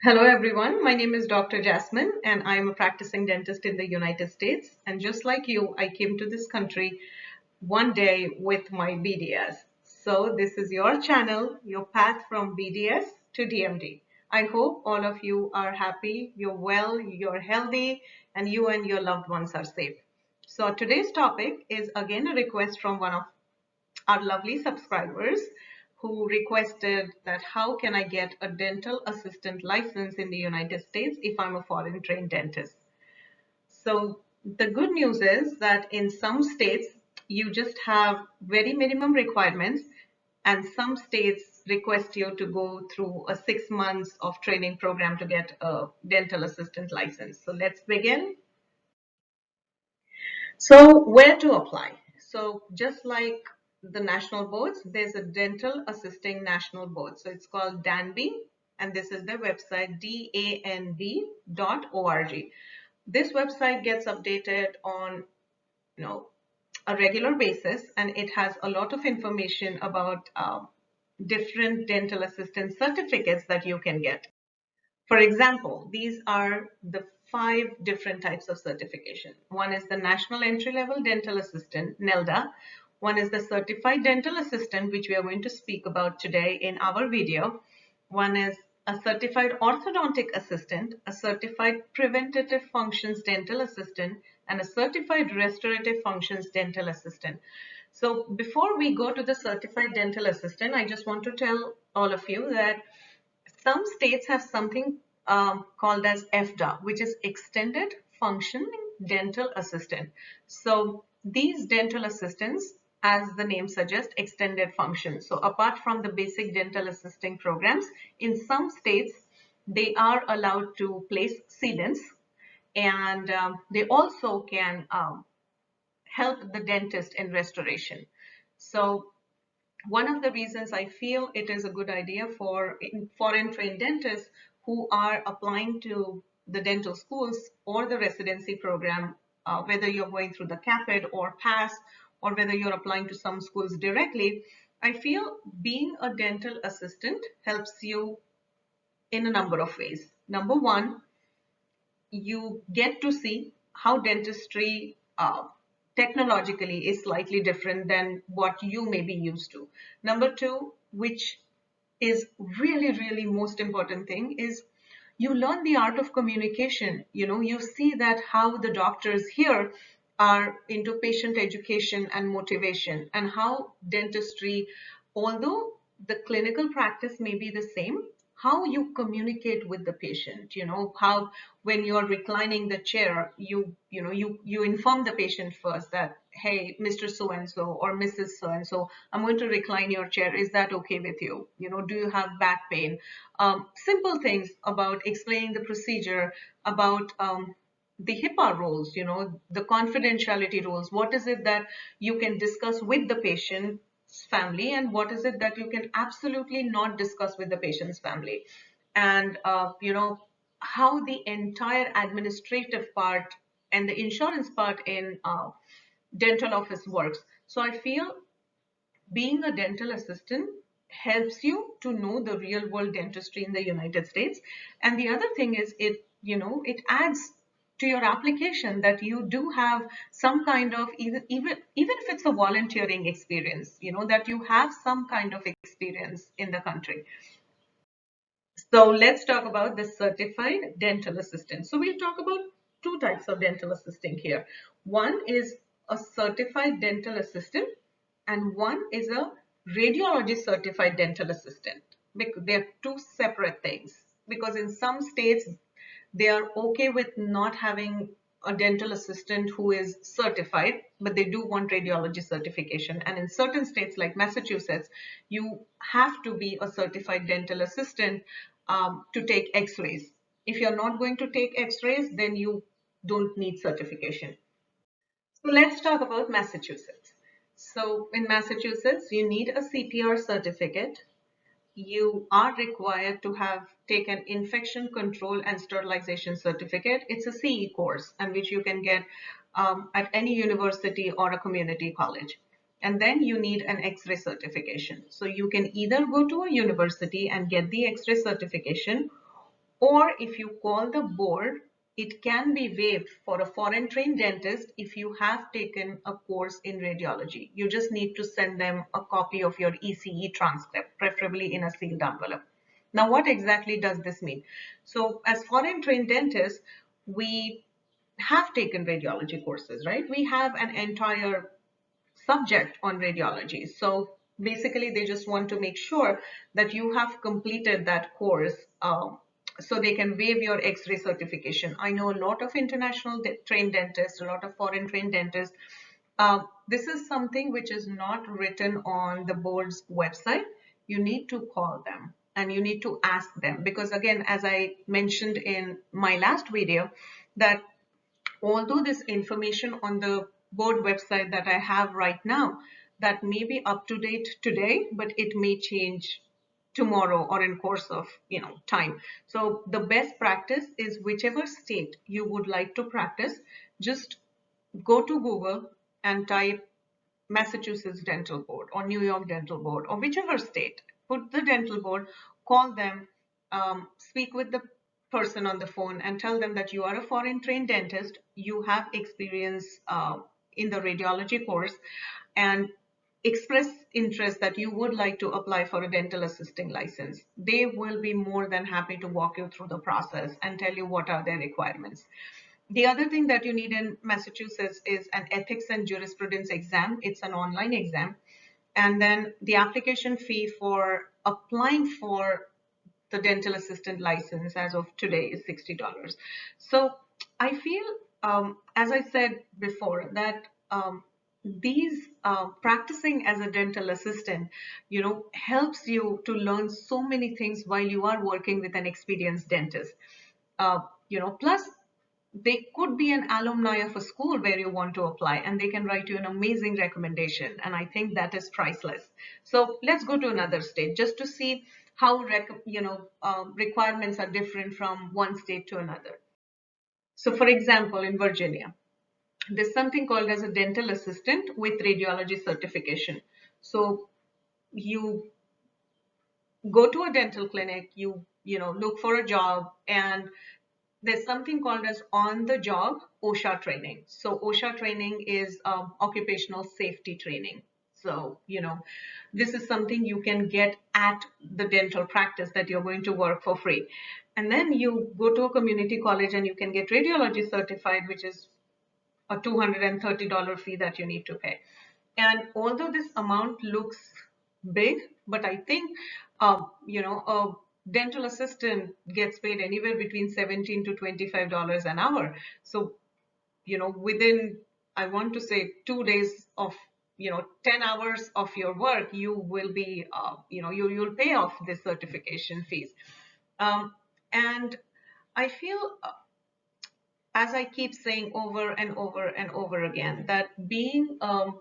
Hello everyone, my name is Dr. Jasmine and I'm a practicing dentist in the United States. And just like you, I came to this country one day with my BDS. So this is your channel, your path from BDS to DMD. I hope all of you are happy, you're well, you're healthy, and you and your loved ones are safe. So today's topic is again a request from one of our lovely subscribers who requested that how can I get a dental assistant license in the United States if I'm a foreign trained dentist. So the good news is that in some states you just have very minimum requirements and some states request you to go through a 6 months of training program to get a dental assistant license. So let's begin. So where to apply? So just like the national boards, there's a dental assisting national board. So it's called DANB, and this is their website, danb.org. This website gets updated on, you know, a regular basis, and it has a lot of information about different dental assistant certificates that you can get. For example, these are the 5 different types of certification. One is the National Entry Level Dental Assistant, NELDA. One is the Certified Dental Assistant, which we are going to speak about today in our video. One is a Certified Orthodontic Assistant, a Certified Preventative Functions Dental Assistant, and a Certified Restorative Functions Dental Assistant. So before we go to the Certified Dental Assistant, I just want to tell all of you that some states have something called as FDA, which is Extended Functioning Dental Assistant. So these dental assistants, as the name suggests, extended function. So apart from the basic dental assisting programs, in some states, they are allowed to place sealants and they also can help the dentist in restoration. So one of the reasons I feel it is a good idea for foreign trained dentists who are applying to the dental schools or the residency program, whether you're going through the CAPID or PASS, or whether you're applying to some schools directly, I feel being a dental assistant helps you in a number of ways. Number one, you get to see how dentistry technologically is slightly different than what you may be used to. Number two, which is really most important thing, is you learn the art of communication. You see that how the doctors here are into patient education and motivation, and how dentistry, although the clinical practice may be the same, how you communicate with the patient, how when you're reclining the chair, you inform the patient first that, hey, Mr. So and so or Mrs. So and so, I'm going to recline your chair, is that okay with you? Do you have back pain? Simple things about explaining the procedure, about the HIPAA rules, the confidentiality rules. What is it that you can discuss with the patient's family, and what is it that you can absolutely not discuss with the patient's family? And, how the entire administrative part and the insurance part in dental office works. So I feel being a dental assistant helps you to know the real world dentistry in the United States. And the other thing is it adds to your application that you do have some kind of, even if it's a volunteering experience, that you have some kind of experience in the country. So let's talk about the certified dental assistant. So we'll talk about 2 types of dental assisting here. One is a certified dental assistant and one is a radiology certified dental assistant. They're 2 separate things because in some states they are okay with not having a dental assistant who is certified, but they do want radiology certification. And in certain states like Massachusetts, you have to be a certified dental assistant to take x-rays. If you're not going to take x-rays, then you don't need certification. So let's talk about Massachusetts. So in Massachusetts, you need a CPR certificate. You are required to have taken infection control and sterilization certificate. It's a CE course and which you can get at any university or a community college. And then you need an X-ray certification. So you can either go to a university and get the X-ray certification, Or if you call the board, it can be waived for a foreign trained dentist if you have taken a course in radiology. You just need to send them a copy of your ECE transcript, preferably in a sealed envelope. Now, what exactly does this mean? So as foreign trained dentists, we have taken radiology courses, right? We have an entire subject on radiology. So basically, they just want to make sure that you have completed that course so they can waive your X-ray certification. I know a lot of international trained dentists, a lot of foreign trained dentists. This is something which is not written on the board's website. You need to call them and you need to ask them, because again, as I mentioned in my last video, that although this information on the board website that I have right now, that may be up to date today, but it may change tomorrow or in course of time. So the best practice is whichever state you would like to practice, just go to Google and type Massachusetts Dental Board or New York Dental Board or whichever state. Put the dental board, call them, speak with the person on the phone and tell them that you are a foreign trained dentist, you have experience in the radiology course, and express interest that you would like to apply for a dental assisting license. They will be more than happy to walk you through the process and tell you what are their requirements. The other thing that you need in Massachusetts is an ethics and jurisprudence exam. It's an online exam. And then the application fee for applying for the dental assistant license as of today is $60. So I feel, as I said before, that these practicing as a dental assistant, helps you to learn so many things while you are working with an experienced dentist. Plus they could be an alumni of a school where you want to apply and they can write you an amazing recommendation. And I think that is priceless. So let's go to another state just to see how requirements are different from one state to another. So for example, in Virginia, there's something called as a dental assistant with radiology certification. So you go to a dental clinic, you look for a job, and there's something called as on-the-job OSHA training. So OSHA training is occupational safety training. So, this is something you can get at the dental practice that you're going to work for free. And then you go to a community college and you can get radiology certified, which is a $230 fee that you need to pay. And although this amount looks big, but I think, a dental assistant gets paid anywhere between $17 to $25 an hour. So, within, I want to say 2 days of, 10 hours of your work, you will be, you'll pay off the certification fees. And I feel, as I keep saying over and over and over again, that being a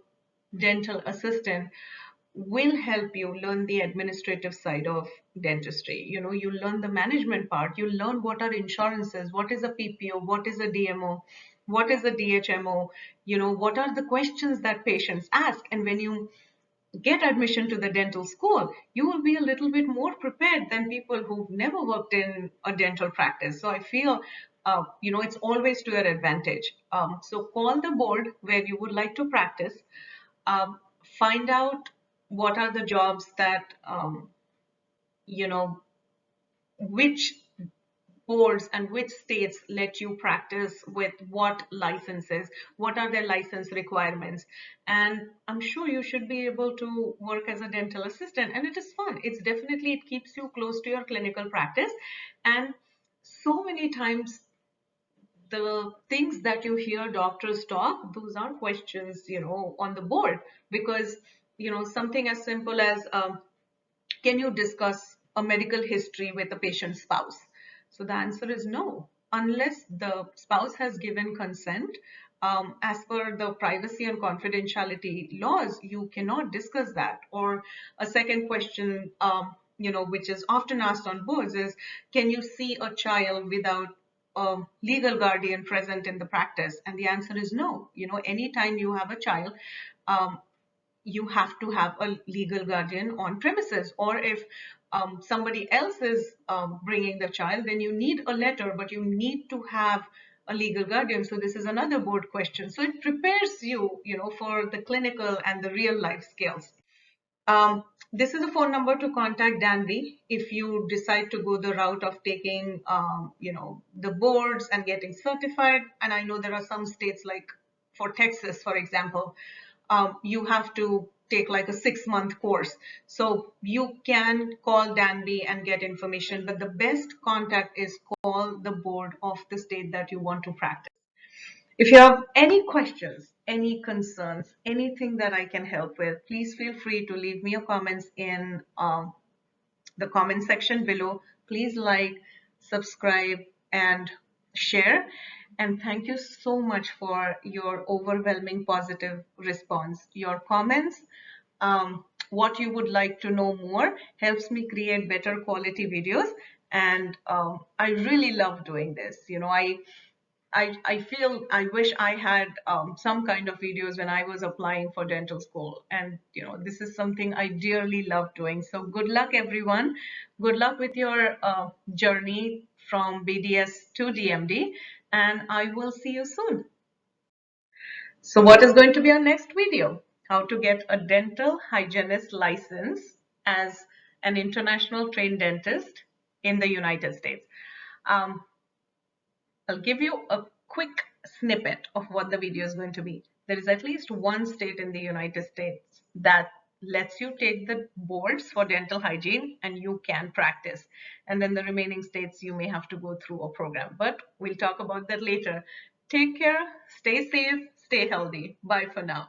dental assistant will help you learn the administrative side of dentistry. You learn the management part, you learn what are insurances, what is a PPO, what is a DMO, what is a DHMO, what are the questions that patients ask. And when you get admission to the dental school, you will be a little bit more prepared than people who've never worked in a dental practice. So I feel, it's always to your advantage. So call the board where you would like to practice, find out what are the jobs that, which boards and which states let you practice with what licenses, what are their license requirements. And I'm sure you should be able to work as a dental assistant, and it is fun. It's definitely, it keeps you close to your clinical practice. And so many times the things that you hear doctors talk, those are questions, on the board, because, something as simple as, can you discuss a medical history with a patient's spouse? So the answer is no. Unless the spouse has given consent, as per the privacy and confidentiality laws, you cannot discuss that. Or a second question, which is often asked on boards is, can you see a child without a legal guardian present in the practice? And the answer is no. Anytime you have a child, you have to have a legal guardian on premises. Or if somebody else is bringing the child, then you need a letter, but you need to have a legal guardian. So this is another board question. So it prepares you, for the clinical and the real life skills. This is a phone number to contact DANB if you decide to go the route of taking, the boards and getting certified. And I know there are some states, like for Texas, for example, you have to take like a 6-month course. So you can call DANB and get information, but the best contact is call the board of the state that you want to practice. If you have any questions, any concerns, anything that I can help with, please feel free to leave me your comments in the comment section below. Please like, subscribe, and share. And thank you so much for your overwhelming positive response. Your comments, what you would like to know more, helps me create better quality videos. And I really love doing this. I wish I had some kind of videos when I was applying for dental school. And, this is something I dearly love doing. So good luck, everyone. Good luck with your journey from BDS to DMD. And I will see you soon. So what is going to be our next video? How to get a dental hygienist license as an international trained dentist in the United States. I'll give you a quick snippet of what the video is going to be. There is at least one state in the United States that lets you take the boards for dental hygiene and you can practice. And then the remaining states, you may have to go through a program. But we'll talk about that later. Take care, stay safe, stay healthy. Bye for now.